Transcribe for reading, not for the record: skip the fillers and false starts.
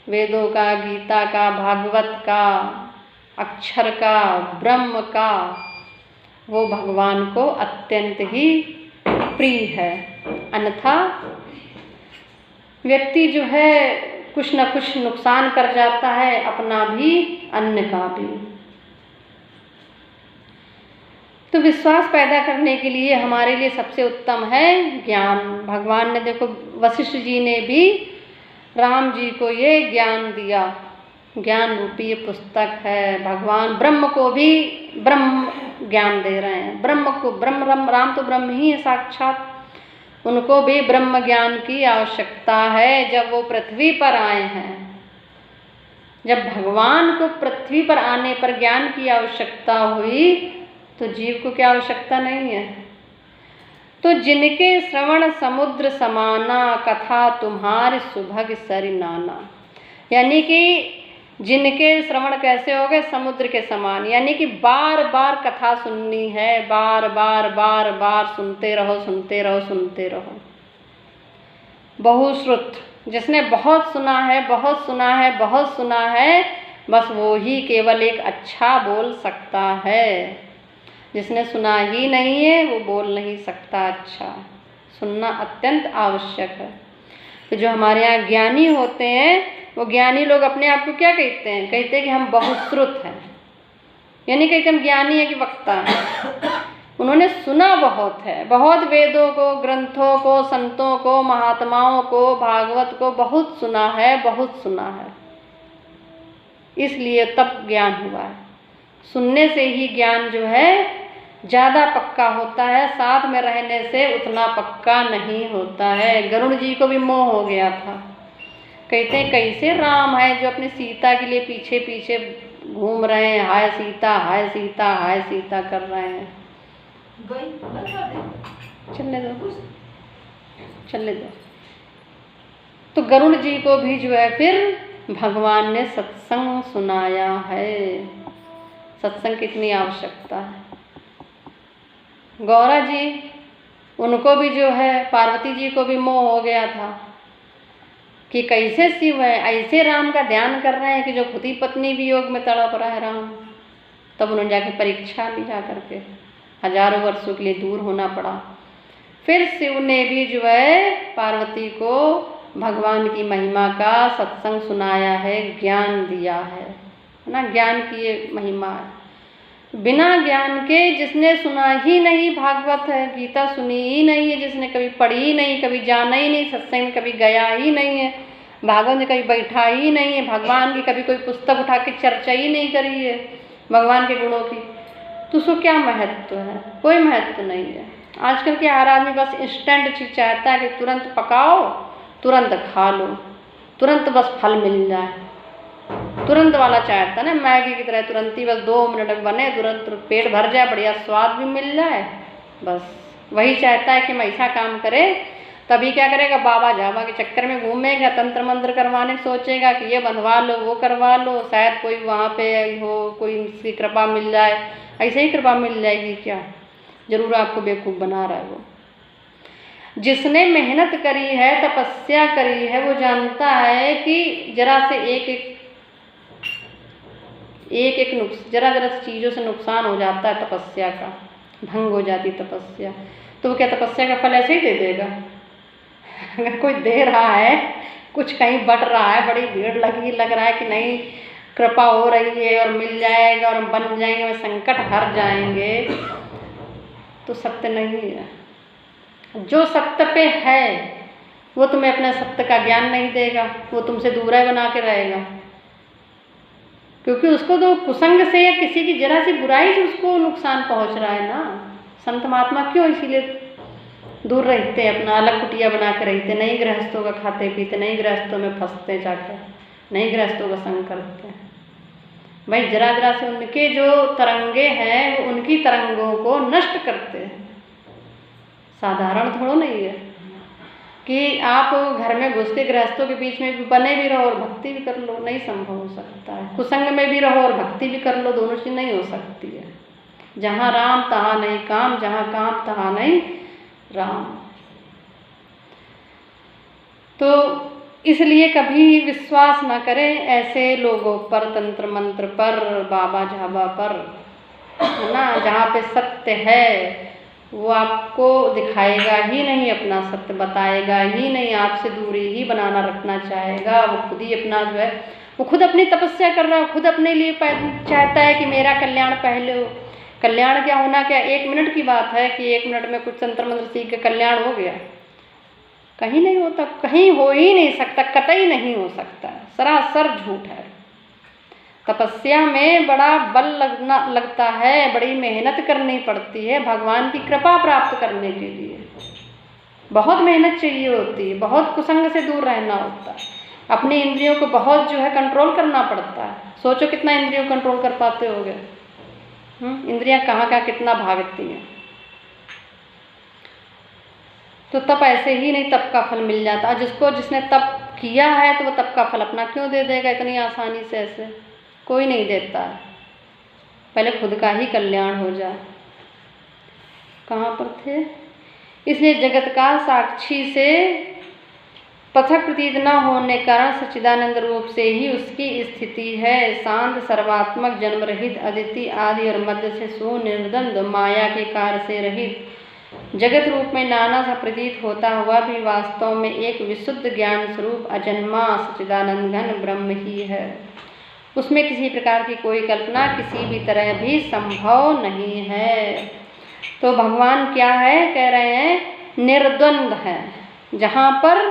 वेदों का, गीता का, भागवत का, अक्षर का, ब्रह्म का, वो भगवान को अत्यंत ही प्रिय है। अन्यथा व्यक्ति जो है कुछ न कुछ नुकसान कर जाता है, अपना भी अन्य का भी। तो विश्वास पैदा करने के लिए हमारे लिए सबसे उत्तम है ज्ञान। भगवान ने देखो वशिष्ठ जी ने भी राम जी को ये ज्ञान दिया, ज्ञान रूपी ये पुस्तक है। भगवान ब्रह्म को भी ब्रह्म ज्ञान दे रहे हैं, ब्रह्म को ब्रह्म, राम तो ब्रह्म ही है साक्षात, उनको भी ब्रह्म ज्ञान की आवश्यकता है। जब वो पृथ्वी पर आए हैं, जब भगवान को पृथ्वी पर आने पर ज्ञान की आवश्यकता हुई तो जीव को क्या आवश्यकता नहीं है। तो जिनके श्रवण समुद्र समाना, कथा तुम्हारी सुभग सरि नाना, यानी कि जिनके श्रवण कैसे हो गए, समुद्र के समान, यानी कि बार बार कथा सुननी है, बार बार बार बार सुनते रहो, सुनते रहो, सुनते रहो। बहुश्रुत, जिसने बहुत सुना है, बहुत सुना है, बहुत सुना है, बस वो ही केवल एक अच्छा बोल सकता है। जिसने सुना ही नहीं है वो बोल नहीं सकता अच्छा। सुनना अत्यंत आवश्यक है। तो जो हमारे यहाँ ज्ञानी होते हैं, वो ज्ञानी लोग अपने आप को क्या कहते हैं? कहते हैं कि हम बहुश्रुत हैं, यानी कहते हम ज्ञानी है कि वक्ता है। उन्होंने सुना बहुत है, बहुत वेदों को, ग्रंथों को, संतों को, महात्माओं को, भागवत को बहुत सुना है, बहुत सुना है, इसलिए तब ज्ञान हुआ है। सुनने से ही ज्ञान जो है ज़्यादा पक्का होता है, साथ में रहने से उतना पक्का नहीं होता है। गरुड़ जी को भी मोह हो गया था। कहते हैं कैसे राम है जो अपनी सीता के लिए पीछे पीछे घूम रहे हैं, हाय सीता, हाय सीता, हाय सीता कर रहे हैं। चलने दो, चलने दो। तो गरुड़ जी को भी जो है फिर भगवान ने सत्संग सुनाया है। सत्संग कितनी आवश्यकता है। गौरा जी, उनको भी जो है, पार्वती जी को भी मोह हो गया था कि कैसे शिव है, ऐसे राम का ध्यान कर रहे हैं कि जो खुद ही पत्नी वियोग में तड़प रहा है राम। तब उन्होंने जाके परीक्षा ली, जा करके हजारों वर्षों के लिए दूर होना पड़ा। फिर शिव ने भी जो है पार्वती को भगवान की महिमा का सत्संग सुनाया है, ज्ञान दिया है ना। ज्ञान की ये महिमा है। बिना ज्ञान के, जिसने सुना ही नहीं भागवत है, गीता सुनी ही नहीं है, जिसने कभी पढ़ी ही नहीं, कभी जाना ही नहीं, सत्संग में कभी गया ही नहीं है, भागवत में कभी बैठा ही नहीं है, भगवान की कभी कोई पुस्तक उठा के चर्चा ही नहीं करी है भगवान के गुणों की, तो उसको क्या महत्व है? कोई महत्व नहीं है। आजकल के हर आदमी बस इंस्टेंट चीज़ चाहता है कि तुरंत पकाओ, तुरंत खा लो, तुरंत बस फल मिल जाए, तुरंत वाला चाहता है ना, मैगी की तरह तुरंत ही बस 2 मिनट में बने, तुरंत पेट भर जाए, बढ़िया स्वाद भी मिल जाए, बस वही चाहता है कि हम ऐसा काम करें। तभी क्या करेगा, बाबा झाबा के चक्कर में घूमेगा, तंत्र मंत्र करवाने सोचेगा कि ये बंधवा लो, वो करवा लो, शायद कोई वहाँ पे हो, कोई इसकी कृपा मिल जाए। ऐसे ही कृपा मिल जाएगी क्या? जरूर आपको बेवकूफ़ बना रहा है वो। जिसने मेहनत करी है, तपस्या करी है, वो जानता है कि जरा से एक जरा चीज़ों से नुकसान हो जाता है, तपस्या का भंग हो जाती तपस्या, तो वो क्या तपस्या का फल ऐसे ही दे देगा? अगर कोई दे रहा है, कुछ कहीं बट रहा है, बड़ी भीड़ लग रहा है कि नहीं कृपा हो रही है और मिल जाएगा और हम बन जाएंगे, मैं संकट हर जाएंगे, तो सत्य नहीं है। जो सत्य पे है वो तुम्हें अपने सत्य का ज्ञान नहीं देगा, वो तुमसे दूर ही बना के रहेगा, क्योंकि उसको तो कुसंग से या किसी की जरा सी बुराई से उसको नुकसान पहुंच रहा है ना। संत महात्मा क्यों इसीलिए दूर रहते हैं, अपना अलग कुटिया बना के रहते, नहीं गृहस्थों का खाते पीते, नहीं गृहस्थों में फंसते जाकर, नहीं गृहस्थों का संग करते हैं। भाई जरा जरा से उनके जो तरंगे हैं वो उनकी तरंगों को नष्ट करते हैं। साधारण थोड़ा नहीं है कि आप घर में घुस के गृहस्थों के बीच में भी बने भी रहो और भक्ति भी कर लो, नहीं संभव हो सकता है। कुसंग में भी रहो और भक्ति भी कर लो, दोनों चीज़ नहीं हो सकती है। जहाँ राम तहाँ नहीं काम, जहाँ काम तहाँ नहीं राम। तो इसलिए कभी विश्वास ना करें ऐसे लोगों पर, तंत्र मंत्र पर, बाबा झाबा पर, है ना। जहाँ पे सत्य है वो आपको दिखाएगा ही नहीं, अपना सत्य बताएगा ही नहीं, आपसे दूरी ही बनाना रखना चाहेगा। वो खुद ही अपना जो है, वो खुद अपनी तपस्या कर रहा है, खुद अपने लिए चाहता है कि मेरा कल्याण पहले हो। कल्याण क्या होना, क्या 1 मिनट की बात है कि 1 मिनट में कुछ तंत्र मंत्र सीख के कल्याण हो गया? कहीं नहीं होता, कहीं हो ही नहीं सकता, कतई नहीं हो सकता, सरासर झूठ है। तपस्या में बड़ा बल लगता है, बड़ी मेहनत करनी पड़ती है भगवान की कृपा प्राप्त करने के लिए। बहुत मेहनत चाहिए होती है, बहुत कुसंग से दूर रहना होता है, अपनी इंद्रियों को बहुत जो है कंट्रोल करना पड़ता है। सोचो कितना इंद्रियों कंट्रोल कर पाते होगे। इंद्रियां कहाँ कहाँ कितना भागती हैं। तो तप ऐसे ही नहीं तप का फल मिल जाता। जिसने तप किया है तो वो तप का फल अपना क्यों दे देगा इतनी आसानी से? ऐसे कोई नहीं देता है। पहले खुद का ही कल्याण हो जाए। कहाँ पर थे? इसलिए जगत का साक्षी से पृथक प्रतीत न होने के कारण सच्चिदानंद रूप से ही उसकी स्थिति है। शांत, सर्वात्मक, जन्म रहित, अदिति, आदि और मध्य से सुनिर्द्वंद, माया के कार्य से रहित, जगत रूप में नाना सा प्रतीत होता हुआ भी वास्तव में एक विशुद्ध ज्ञान स्वरूप अजन्मा सच्चिदानंद घन ब्रह्म ही है। उसमें किसी प्रकार की कोई कल्पना किसी भी तरह भी संभव नहीं है। तो भगवान क्या है? कह रहे हैं निर्द्वंद है। जहाँ पर